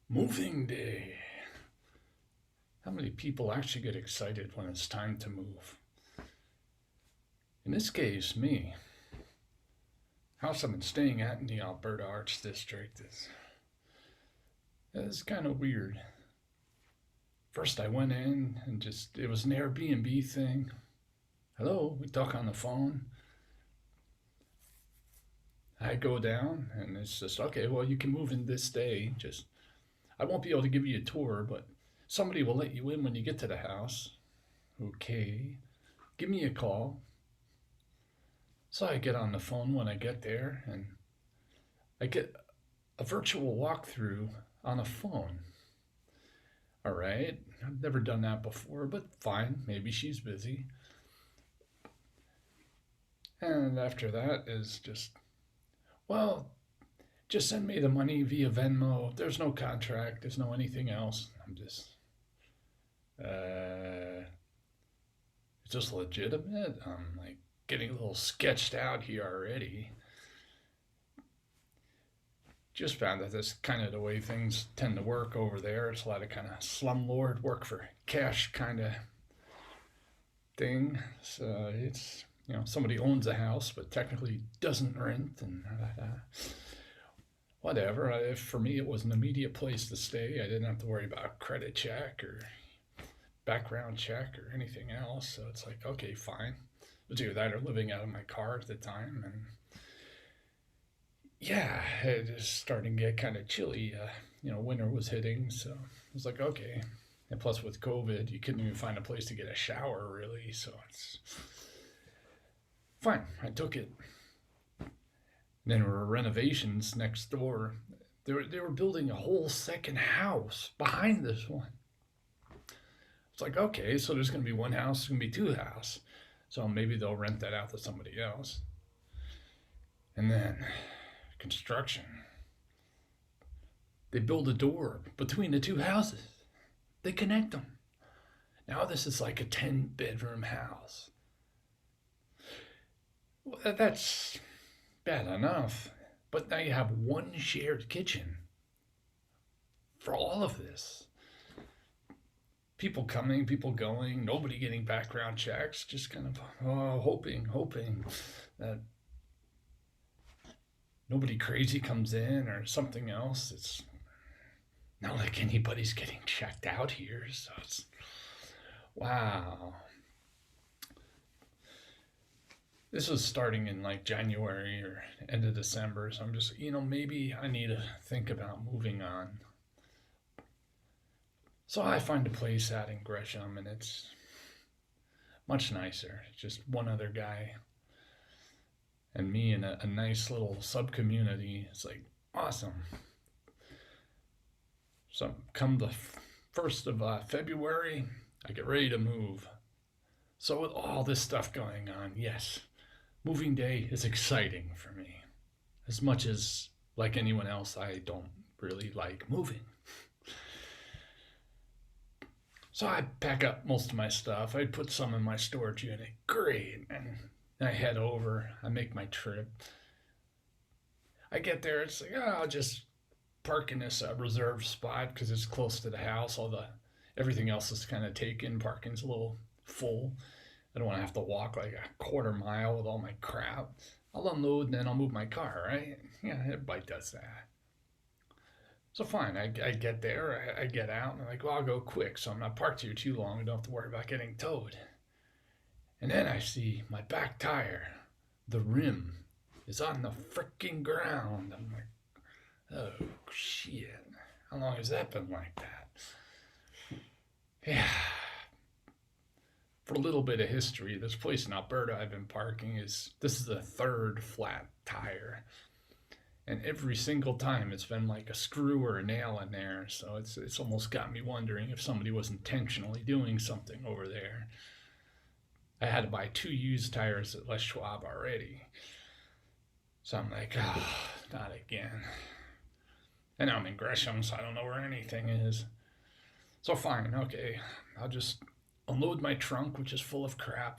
Moving day. How many people actually get excited when it's time to move? In this case, me. House I've been staying at in the Alberta Arts District is kind of weird. First, I went in and it was an Airbnb thing. Hello, we talk on the phone. I go down and it's just, okay, well, you can move in this day. I won't be able to give you a tour, but somebody will let you in when you get to the house. Okay, give me a call. So I get on the phone when I get there and I get a virtual walkthrough on a phone. All right, I've never done that before, but fine, maybe she's busy. And after that is well, just send me the money via Venmo. There's no contract, there's no anything else. Is this legitimate? I'm like getting a little sketched out here already. Just found that that's kind of the way things tend to work over there. It's a lot of kind of slumlord work for cash kind of thing. So it's somebody owns a house but technically doesn't rent and whatever. For me, it was an immediate place to stay. I didn't have to worry about credit check or background check or anything else. So it's like, okay, fine. It was either that or living out of my car at the time. And yeah, it was starting to get kind of chilly. Winter was hitting. So it was like, okay. And plus, with COVID, you couldn't even find a place to get a shower, really. So it's fine. I took it. Then there were renovations next door. They were building a whole second house behind this one. It's like, okay, so there's going to be one house, there's going to be two houses. So maybe they'll rent that out to somebody else. And then construction. They build a door between the two houses. They connect them. Now this is like a 10-bedroom house. Well, that's bad enough. But now you have one shared kitchen for all of this. People coming, people going, nobody getting background checks, just kind of hoping that nobody crazy comes in or something else. It's not like anybody's getting checked out here, so it's wow. This was starting in like January or end of December, so I'm just, maybe I need to think about moving on. So I find a place out in Gresham, and it's much nicer. Just one other guy and me in a nice little sub community. It's like awesome. So come the 1st of February, I get ready to move. So with all this stuff going on, yes, moving day is exciting for me. As much as, like anyone else, I don't really like moving. So I pack up most of my stuff. I put some in my storage unit. Great. And I head over. I make my trip. I get there. It's like, I'll just park in this reserved spot because it's close to the house. Everything else is kind of taken. Parking's a little full. I don't want to have to walk like a quarter mile with all my crap. I'll unload and then I'll move my car, right? Yeah, everybody does that. So fine, I get there, I get out, and I'm like, well, I'll go quick, so I'm not parked here too long. I don't have to worry about getting towed. And then I see my back tire, the rim, is on the freaking ground. I'm like, oh, shit. How long has that been like that? Yeah. For a little bit of history, this place in Alberta I've been parking this is the third flat tire. And every single time it's been like a screw or a nail in there. So it's almost got me wondering if somebody was intentionally doing something over there. I had to buy 2 used tires at Les Schwab already. So I'm like, not again. And I'm in Gresham, so I don't know where anything is. So fine, okay. I'll just unload my trunk, which is full of crap.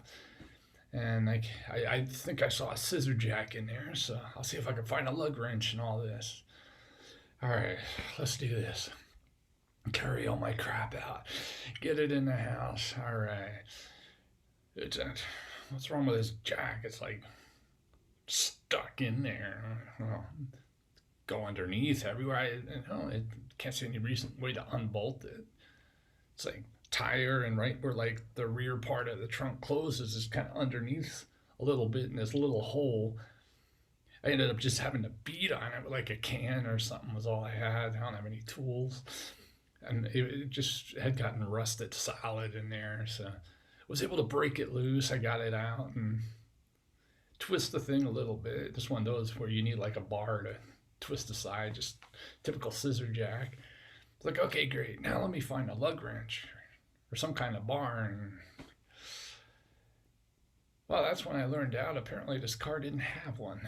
And I think I saw a scissor jack in there, so I'll see if I can find a lug wrench and all this. All right, let's do this. carry all my crap out, get it in the house. All right. It's what's wrong with this jack? It's like stuck in there. Well, go underneath everywhere. I can't see any reason way to unbolt it. It's like tire and right where like the rear part of the trunk closes is kind of underneath a little bit in this little hole. I ended up just having to beat on it with like a can or something was all I had. I don't have any tools. And it just had gotten rusted solid in there. So I was able to break it loose. I got it out and twist the thing a little bit. Just one of those where you need like a bar to twist aside, just typical scissor jack. It's like, okay, great. Now let me find a lug wrench or some kind of bar. And well, that's when I learned out apparently this car didn't have one.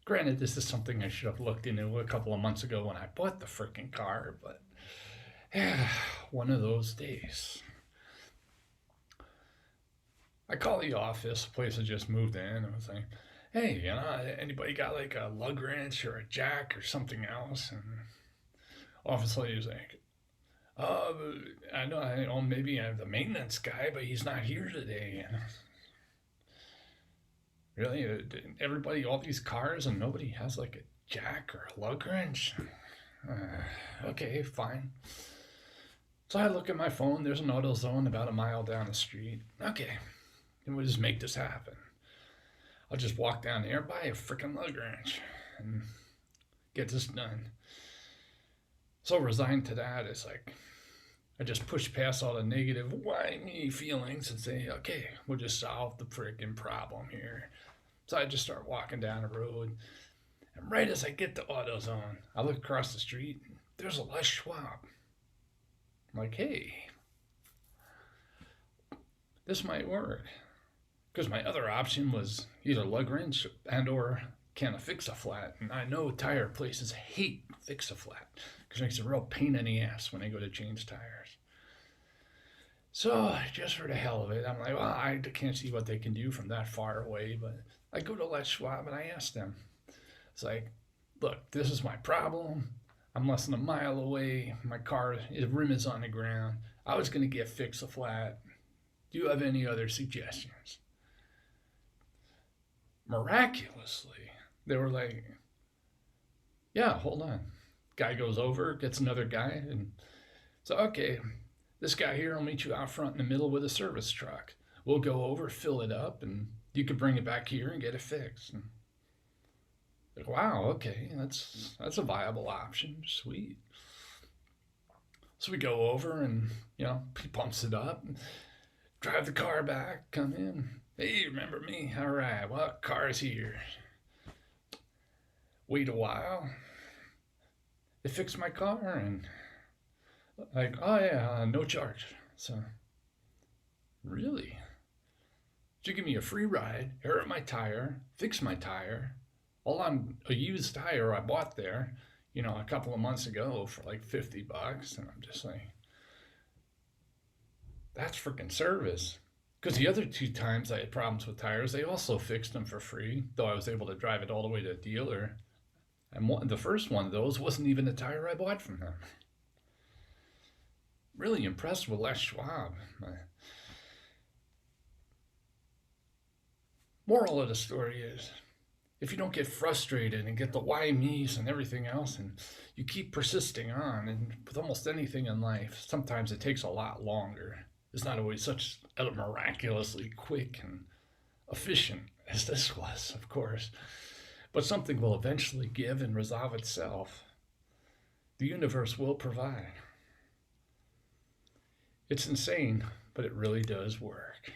Granted, this is something I should have looked into a couple of months ago when I bought the freaking car, but yeah, one of those days. I call the office, the place I just moved in, and I was like, hey, anybody got like a lug wrench or a jack or something else? And office lady was like, I know maybe I have the maintenance guy, but he's not here today. And really, everybody, all these cars, and nobody has like a jack or a lug wrench? Okay, fine. So I look at my phone. There's an AutoZone about a mile down the street. Okay, and we'll just make this happen. I'll just walk down there, buy a freaking lug wrench, and get this done. So resigned to that, it's like I just push past all the negative why me feelings and say, okay, we'll just solve the freaking problem here. So I just start walking down the road. And right as I get to AutoZone, I look across the street. And there's a Les Schwab. I'm like, hey, this might work. Because my other option was either lug wrench and or can of Fix-A-Flat. And I know tire places hate Fix-A-Flat because it makes a real pain in the ass when they go to change tires. So just for the hell of it, I'm like, well, I can't see what they can do from that far away. But I go to Les Schwab and I ask them. It's like, look, this is my problem. I'm less than a mile away. My rim is on the ground. I was going to get Fix-A-Flat. Do you have any other suggestions? Miraculously, they were like, yeah, hold on. Guy goes over, gets another guy, and so, okay, this guy here will meet you out front in the middle with a service truck. We'll go over, fill it up, and you can bring it back here and get it fixed. And like, wow, okay, that's a viable option. Sweet. So we go over and, he pumps it up, and drive the car back, come in. Hey, remember me? All right, well, car's here. Wait a while. They fix my car and like, oh yeah, no charge. So, really? Did you give me a free ride, air up my tire, fix my tire, all on a used tire I bought there, a couple of months ago for like $50. And I'm just like, that's freaking service. Because the other 2 times I had problems with tires, they also fixed them for free, though I was able to drive it all the way to the dealer. And the first one of those wasn't even the tire I bought from them. Really impressed with Les Schwab. Moral of the story is, if you don't get frustrated and get the why me's and everything else, and you keep persisting on, and with almost anything in life, sometimes it takes a lot longer. It's not always such miraculously quick and efficient as this was, of course. But something will eventually give and resolve itself. The universe will provide. It's insane, but it really does work.